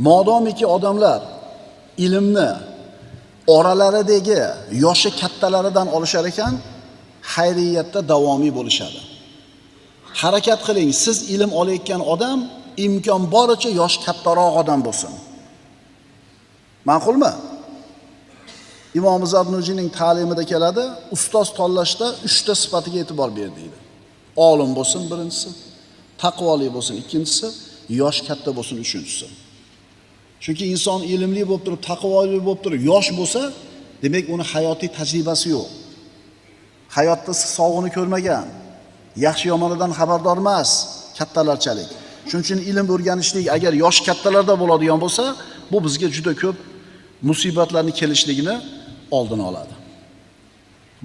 Modomiki odamlar ilmni oralaridagi yoshi kattalaridan olishar ekan, xayriyatda davomiy bo'lishadi. Harakat qiling, siz ilm olayotgan odam imkon boricha yosh kattaroq odam bo'lsin. Ma'qulmi? Imom Zarnujining ta'limida keladi, ustoz tanlashda 3 ta sifatiga e'tibor ber deydi. Olim bo'lsin birinchisi, taqvoli bo'lsin ikkinchisi, yosh katta bo'lsin uchinchisi. Chunki inson ilmli bo'lib turib, taqvoli bo'lib turib, yosh bo'lsa, demak uni hayotiy tajribasi yo'q. Hayotda sog'ini ko'rmagan, yaxshi yomonidan xabardor emas, kattalarchalik. Shuning uchun ilm o'rganishlik agar yosh kattalarda bo'ladigan bo'lsa, bu bizga juda ko'p musibatlarning kelishligini oldini oladi.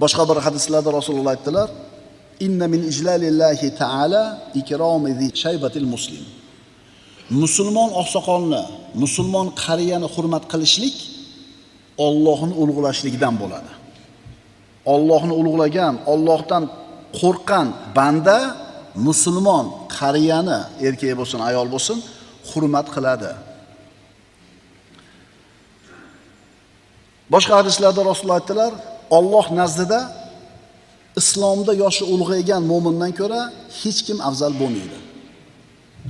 Boshqa bir hadislarda Rasululloh aytdilar: "Inna min ijlalillahi ta'ala ikromi zi shaybatil muslim." Musulmon oqsoqolni, musulmon qariyani hurmat qilishlik Allohni ulug'lashlikdan bo'ladi. Allohni ulug'lagan, Allohdan qo'rqqan banda musulmon qariyani, erkak bo'lsin, ayol bo'lsin, hurmat qiladi. Boshqa hadislarda Rasululloh aytdilar, Alloh nazdida islomda yoshi ulg'aygan mo'mindan ko'ra hech kim afzal bo'lmaydi.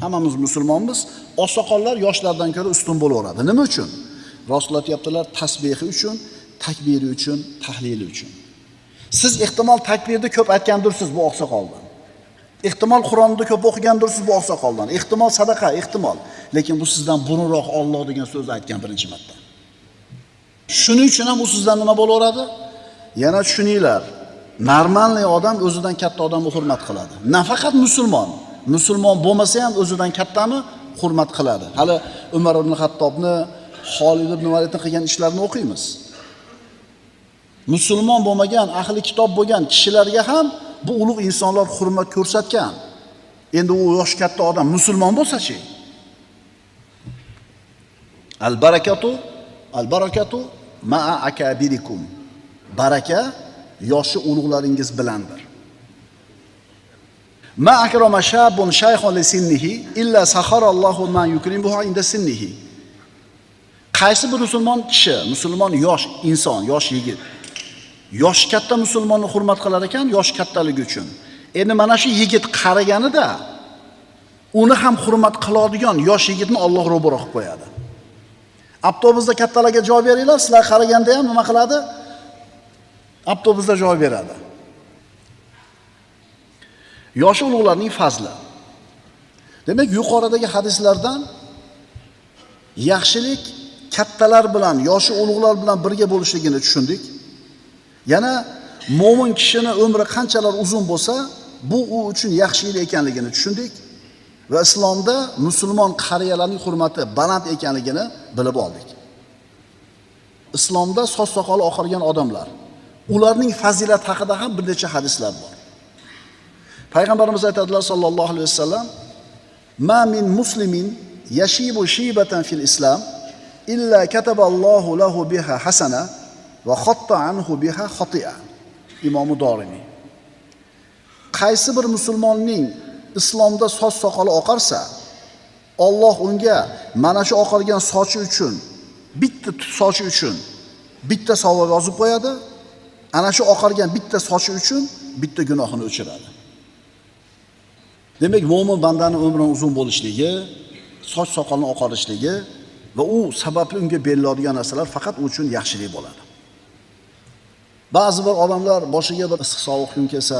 Hammamiz musulmonmiz, oqsoqollar yoshlardan ko'ra ustun bo'laveradi. Nima uchun? Rasululloh aytibdilar, tasbihi uchun, takbiri uchun, tahlili uchun. Siz ehtimol takbirni ko'p aytgandirsiz bu oqsoqoldan. Ehtimol Qur'onni ko'p o'qigandirsiz bu oqsoqoldan. Ehtimol sadaqa, ehtimol. Lekin bu sizdan burunroq Alloh degan so'zni aytgan birinchi marta. Shuning uchun ham u sizdan nima bo'laveradi? Yana tushuninglar. Normalniy odam o'zidan katta odamni hurmat qiladi. Nafaqat musulmon bo'lmasa ham o'zidan kattani hurmat qiladi. Hali Umar ibn Xattobni, Xolid ibn Validni qilgan ishlarini o'qiymiz. Musulmon bo'lmagan, ahli kitob bo'lgan kishilarga ham bu ulug' insonlar hurmat ko'rsatgan. Endi u yosh katta odam musulmon bo'lsa-chi? Al-barakatu ma'a akabirikum. Baraka yoshi ulug'laringiz bilandir. Ma akrama shabun shaykhun li sinnihi illa sakharallohu man yukrimuhu inda sinnihi. Qaysi bir musulmon kishi, musulmon yosh inson, yosh yigit yosh katta musulmonni hurmat qilar ekan, yosh kattaligi uchun. Endi mana shu yigit qariganida uni ham hurmat qiladigan yosh yigitni Alloh ro'baro qilib qo'yadi. Avtobusda kattalarga joy beringlar, sizlar qaraganda ham nima qiladi? Avtobusda joy beradi. Yoshi ulug'larning fazli. Demak, yuqoridagi hadislardan yaxshilik kattalar bilan, yoshi ulug'lar bilan birga bo'lishligini tushundik. Yana mo'min kishining umri qanchalar uzun bo'lsa, bu u uchun yaxshilik ekanligini tushundik va islomda musulmon qariyalarning hurmati baland ekanligini bilib oldik. Islomda soch soqoli oqargan odamlar, ularning fazilat haqida ham bir necha hadislar bor. Payg'ambarimiz aytadilar sallallohu alayhi vasallam: "Ma min muslimin yashibu shibatan fil islam illa kataballohu lahu biha hasana va khatta anhu biha khati'a." Imom Dorimiy. Qaysi bir musulmonning islomda soch soqoli oqarsa, Alloh unga mana shu oqargan sochi uchun, bitta sochi uchun bitta savob yozib qo'yadi. Ana shu oqargan bitta sochi uchun bitta gunohini o'chiradi. Demak, mo'min bandaning umrining uzun bo'lishligi, soch soqolni oqarishligi va u sababli unga beriladigan narsalar faqat u uchun yaxshilik bo'ladi. Ba'zi bir odamlar boshiga bir issiq sovuq kun kelsa,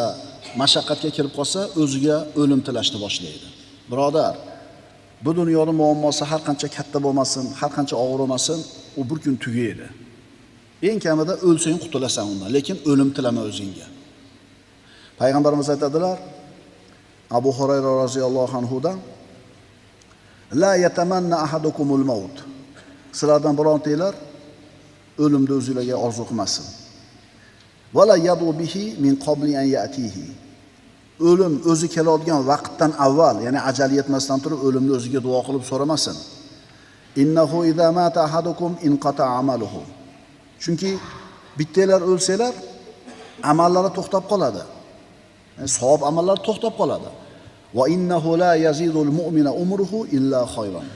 mashaqqatga kirib qolsa, o'ziga o'lim tilashni boshlaydi. Birodar, bu dunyoning muammosi har qancha katta bo'lmasin, har qancha og'ir bo'lmasin, u bir kun tugaydi. Eng kamida o'lsang qutulasan undan, lekin o'lim tilama o'zingga. Payg'ambarimiz aytadilar, Abu Hurayra roziyallohu anhudan: "La yatamanna ahadukumul maut." Sizlardan birontanglar o'limni o'zingizga orzu qilmasin. "Va la yadu bihi min qabli an ya'tihi." O'lim o'zi keladigan vaqtdan avval, ya'ni ajal yetmasdan turib o'limni o'ziga duo qilib so'ramasin. "Innahu idza mata ahadukum inqata amaluhu." Chunki bittalar o'lsalar, amallari to'xtab qoladi. Savob amallar to'xtab qoladi. Va innahu la yazidul mu'mina umruhu illa khayran.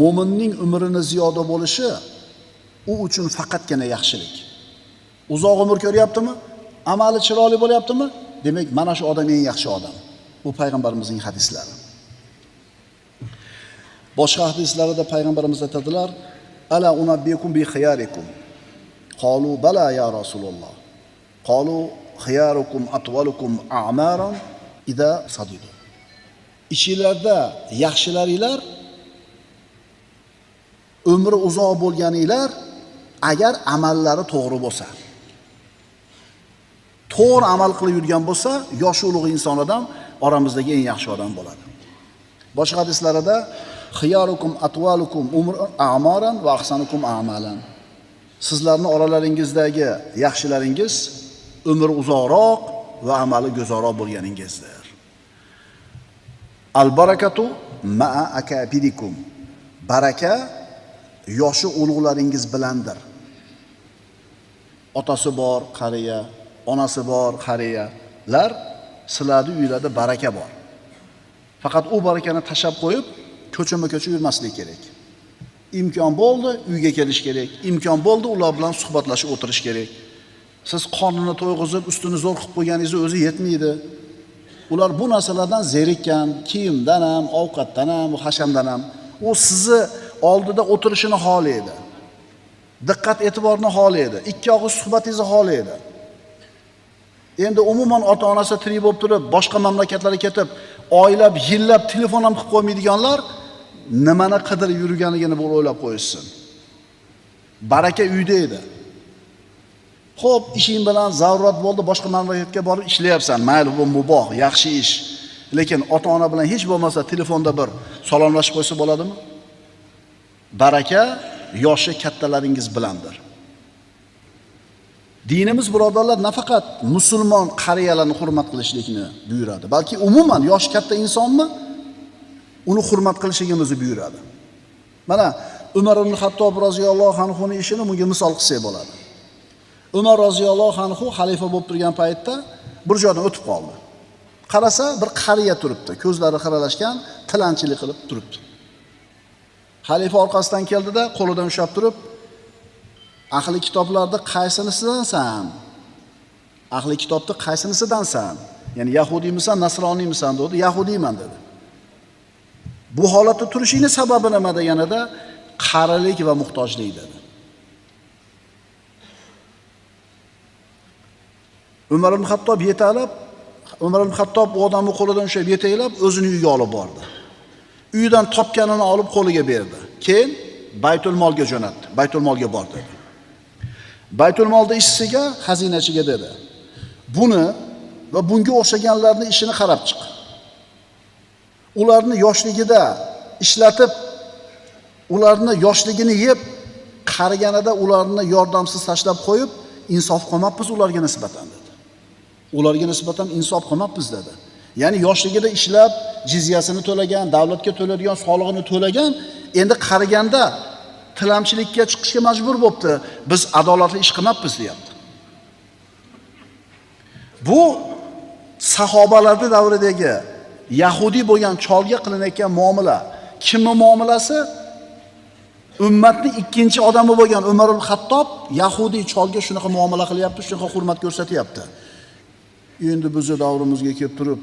Mo'minning umrini ziyoda bo'lishi u uchun faqatgina yaxshilik. Uzoq umr ko'ryaptimi? Amali chiroyli bo'lyaptimi? Demak, mana shu odam eng yaxshi odam. Bu payg'ambarimizning hadislari. Boshqa hadislarida payg'ambarimiz aytadilar: "Ala unabbiukum bi khiyarikum." Qalu bala ya Rasululloh. Qalu khiyarukum atwalukum a'maran idza sadidu. Ichingizda yaxshilaringlar, umri uzoq bo'lganinglar agar amallari to'g'ri bo'lsa. To'g'ri amal qilib yurgan bo'lsa, yosh ulug' inson odam oramizdagi eng yaxshi odam bo'ladi. Boshqa hadislarida khiyarukum atwalukum a'maran va ahsanukum a'malan. Sizlarning oralaringizdagi yaxshilaringiz umri uzoqroq va amali go'zalroq bo'lganingizdir. Al-barakatu ma'a akabirikum. Baraka yoshi ulug'laringiz bilandir. Otasi bor qariya, onasi bor qariyalar, sizlarning uylarda baraka bor. Faqat u barakani tashab qo'yib, ko'chama-ko'cha yurmaslik kerak. Imkon bo'ldi, uyga kelish kerak. Imkon bo'ldi, ular bilan suhbatlashib o'tirish kerak. Siz qornini to'yg'izib, ustini zo'r qilib qo'yganingiz o'zi yetmaydi. Ular bu narsalardan zerikkan, kiyimdan ham, ovqatdan ham, hashamdan ham. U sizni oldida o'tirishini xohlaydi. Diqqat e'tiborni xohlaydi. Ikki og'iz suhbatingizni xohlaydi. Endi umuman ota-onasi tirik bo'lib turib, boshqa mamlakatlarga ketib, oylab, yillab telefon ham qilib qo'ymaydiganlar nimani qidirib yurganligini bir o'ylab qo'yishsin. Baraka uyda edi. Xo'p, ishing bilan zarurat bo'ldi, boshqa mamlakatga borib ishlayapsan. Mayli, bu muboh, yaxshi ish. Lekin ota-ona bilan hech bo'lmasa telefonda bir salomlashib qo'ysa bo'ladimi? Baraka yoshi kattalaringiz bilandir. Dinimiz birodarlar nafaqat musulmon qariyalarni hurmat qilishlikni buyuradi, balki umuman yoshi katta insonni uni hurmat qilishimizni buyuradi. Mana Umar ibn Xattob roziyallohu anhuning ishini bunga misol qilsak bo'ladi. Umar roziyallohu anhu xalifa bo'lib turgan paytda bir joydan o'tib qoldi. Qarasa, bir qariya turibdi, ko'zlari xiralashgan, tilanchilik qilib turibdi. Xalifa orqasidan keldida, qo'lidan ushlab turib, ahli kitoblarda qaysinisidansan? Ahli kitobda qaysinisidansan? Ya'ni yahudiymisan, nasroniymisan dedi. Yahudiyman dedi. Bu holatda turishingning sababi nima deganida qarilik va muhtojlik dedi. Umar ibn Xattob yetalab, Umar ibn Xattob u odamni qo'lidan ushlab yetaklab o'zining uyiga olib bordi. Uyidan topganini olib qo'liga berdi. Keyin Baytul Molga jo'natdi. Baytul Molga bordi. Baytul Molda ishchisiga, xazinachiga dedi: "Buni va bunga o'xshaganlarning ishini qarab chiq. Ularni yoshligida ishlatib, ularni yoshligini yeb, qariganida ularni yordamsiz tashlab qo'yib, insof qilmabmiz ularga nisbatan" dedi. Ularga nisbatan insof qilmabmiz dedi. Ya'ni yoshligida ishlab, jizyasini to'lagan, davlatga to'laydigan solig'ini to'lagan, endi qariganda tilamchilikka chiqishga majbur bo'libdi. Biz adolatli ish qilmabmiz deyapti. Bu sahobalarning davridagi yahudi bo'lgan cholga qilinayotgan muomala. Kimning muomalasi? Ummatning ikkinchi odami bo'lgan Umar ibn Xattob yahudi cholga shunaqa muomala qilyapti, shunaqa hurmat ko'rsatyapti. Endi bizni davrimizga kelib turib,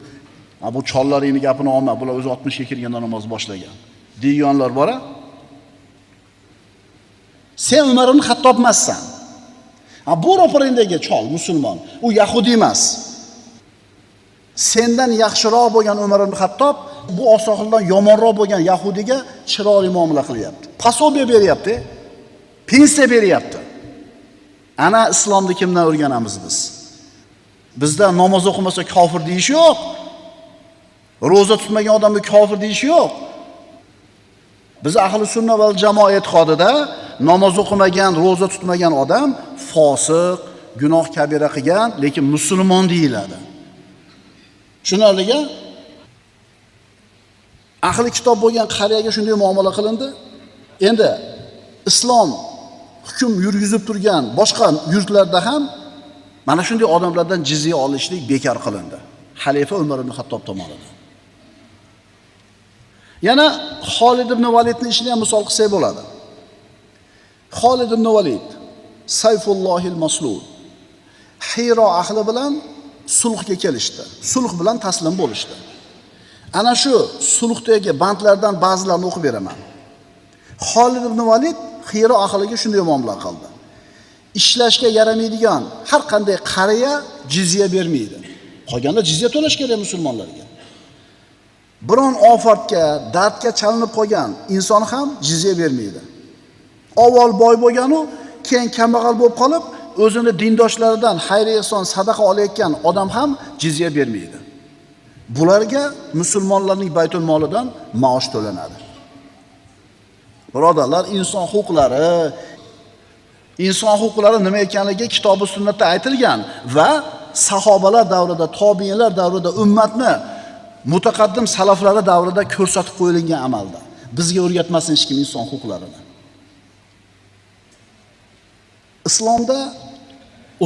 bu chollaringni gapini olma, bular o'zi 60 ga kirganda namoz boshlagan deganlar bor-a? Sen Umar ibn Xattob emassan. Bu ro'parindagi chol musulmon, u yahudi emas. Sendan yaxshiroq bo'lgan Umar ibn Xattob bu osoqildan yomonroq bo'lgan yahudiga chiroyli muomala qilyapti. Pasobiya beryapti, pensiya beryapti. Ana islomni kimdan o'rganamiz biz? Bizda namoz o'qimasa kofir deyish yo'q. Ro'za tutmagan odamga kofir deyish yo'q. Biz ahli sunna va jamoat e'tiqodida namoz o'qimagan, ro'za tutmagan odam fosiq, gunoh kabira qilgan, lekin musulmon deyiladi. Tushunarliga? Ahli kitob bo'lgan qariyaga shunday muomala qilindi. Endi islom hukm yurgizib turgan boshqa yurtlarda ham mana shunday odamlardan jizya olishlik bekor qilindi. Xalifa Umar ibn Xattob tomonidan. Yana Xolid ibn Validning ishini ham misol qilsak bo'ladi. Xolid ibn Valid Sayfullohil Maslul Hiro ahli bilan sulhga kelishdi. Sulh bilan taslim bo'lishdi. Ana shu sulhdagi bandlardan ba'zilarini o'qib beraman. Xolid ibn Valid Hiro ahliga shunday muomala qildi. Ishlashga yaramaydigan har qanday qariya jizya bermaydi. Qolganda jizya to'lash kerak musulmonlarga. Biron ofatga, dardga chalinib qolgan inson ham jizya bermaydi. Avval boy bo'lganu, keyin kambag'al bo'lib qolib, o'zini dindoshlaridan xayr ehson sadaqa olayotgan odam ham jizya bermaydi. Bularga musulmonlarning baytul molidan maosh to'lanadi. Birodarlar, inson huquqlari nima ekanligi kitob-u sunnatda aytilgan va sahobalar davrida, tobiinlar davrida, ummatni mutaqaddim salaflari davrida ko'rsatib qo'yilgan amalda. Bizga o'rgatmasin hech kim inson huquqlarini. Islomda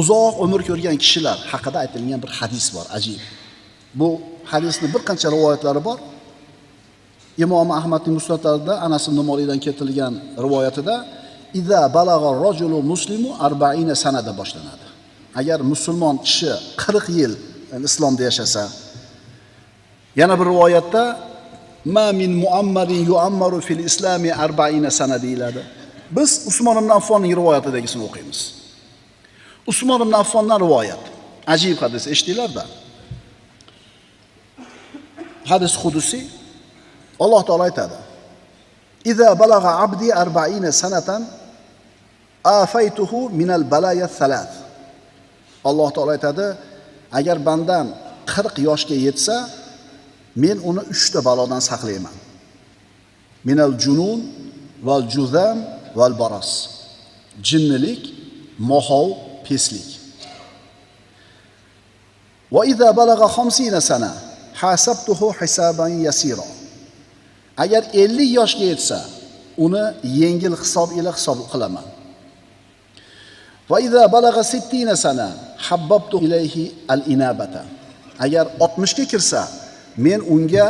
uzoq umr ko'rgan kishilar haqida aytilgan bir hadis bor, ajib. Bu hadisni bir qancha rivoyatlari bor. Imom Ahmadning musnadlarida Anas ibn Malikdan keltirilgan rivoyatida "Iza balagha rajulu muslimu 40 sanada" boshlanadi. Agar musulmon kishi 40 yil islomda yashasa, yana bir rivoyatda "Ma min muammarin yu'ammaru fil islami 40 sana" deyiladi. Biz Usmon ibn Affonning rivoyatidagisini o'qiymiz. Usmon ibn Affondan rivoyat. Ajib hadis, eshitdinglar-da. Hadis qudusi. Alloh taolo aytadi: "Iza balagha abdi 40 sanatan afaytuhu min al-balaya thalath." Alloh taolo aytadi, agar bandam 40 yoshga yetsa, men uni 3 ta balodan saqlayman. Minal junun val juzam val baras. Jinnilik, mohov, peslik. Va iza balagha 50 sana hasabtuhu hisaban yasira. Agar 50 yoshga yetsa, uni yengil hisob ila hisob qilaman. Va iza balagha 60 sana habbabtu ilayhi al-inabata. Agar 60 ga kirsa, men unga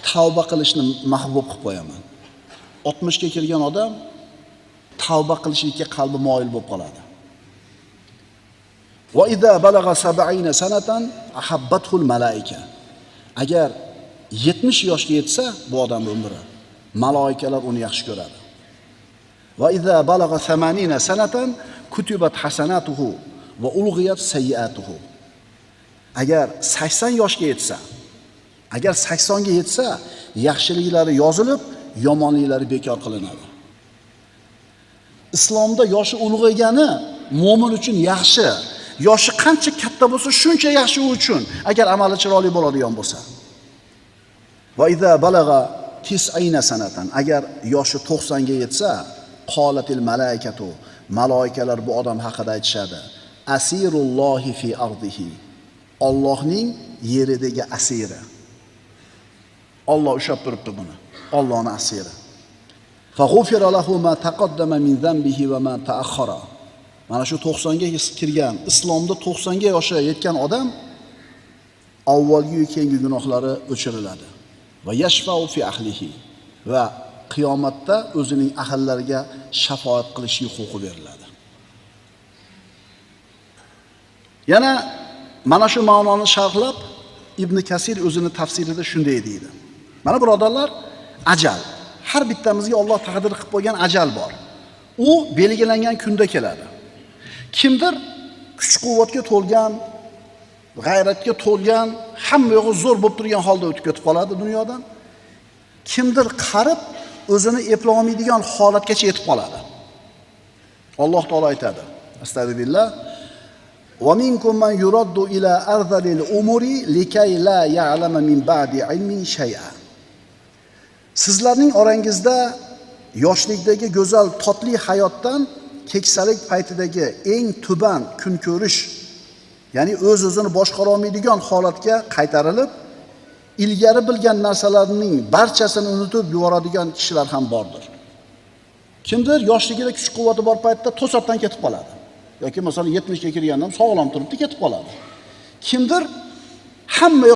tavba qilishni mahbub qilib qo'yaman. 60 ga kirgan odam tavba qilishga qalbi moyil bo'lib qoladi. Va iza balagha 70 sanatan ahabbatul malaika. Agar 70 yoshga yetsa, bu odamning umri, malaikalar uni yaxshi ko'radi. Va iza balagha 80 sanatan kutibat hasanatuhu va ulghiyat sayyiatuhu. Agar 80 yoshga yetsa, agar 80 ga yetsa, yaxshiliklari yozilib, yomonliklari bekor qilinadi. Islomda yoshi ulg'aygani mu'min uchun yaxshi. Yoshi qancha katta bo'lsa, shuncha yaxshi u uchun, agar amali chiroyli bo'ladigan bo'lsa. Va iza balagha 90 sanatan, agar yoshi 90 ga yetsa, qolatil malaikatu, malaikalar bu odam haqida aytishadi: "Asirullohi fi ardihi." Allohning yeridagi asiri. Alloh ushlab turibdi buni. Allohning asiri. Fa ghufira lahu ma taqaddama min zambihi va ma ta'akhkhara. Mana shu 90 ga kirgan, islomda 90 ga yoshi yetgan odam avvalgi va keyingi gunohlari o'chiriladi. Va yashfa'u fi ahlihi, va qiyomatda o'zining ahllariga shafoat qilish huquqi beriladi. Yana mana shu ma'noni sharhlab Ibn Kasir o'zining tafsirida shunday deydi. Mana birodarlar, ajal. Har bittamizga Alloh taqdir qilib qo'ygan ajal bor. U belgilangan kunda keladi. Kimdir kuch-quvvatga to'lgan, g'ayratga to'lgan, hamma yo'g'i zo'r bo'lib turgan holda o'tib ketib qoladi dunyodan. Kimdir qarib, o'zini eplay olmaydigan holatgacha yetib qoladi. Alloh taolo aytadi: Astagfirullah. Va minkum man yuraddu ila arzalil umuri likay la ya'lama min ba'di ilmin shay'a. Sizlarning orangizda yoshlikdagi go'zal totli hayotdan keksalik paytidagi eng tuban kun ko'rish, ya'ni o'z-o'zini boshqara olmaydigan holatga qaytarilib, ilgari bilgan narsalarning barchasini unutib yuboradigan kishilar ham bordir. Kimdir yoshligida kuch-quvvati bor paytda to'satdan ketib qoladi. Yoki masalan 70 ga kirgandan sog'lom turibdi, ketib qoladi. Kimdir hamma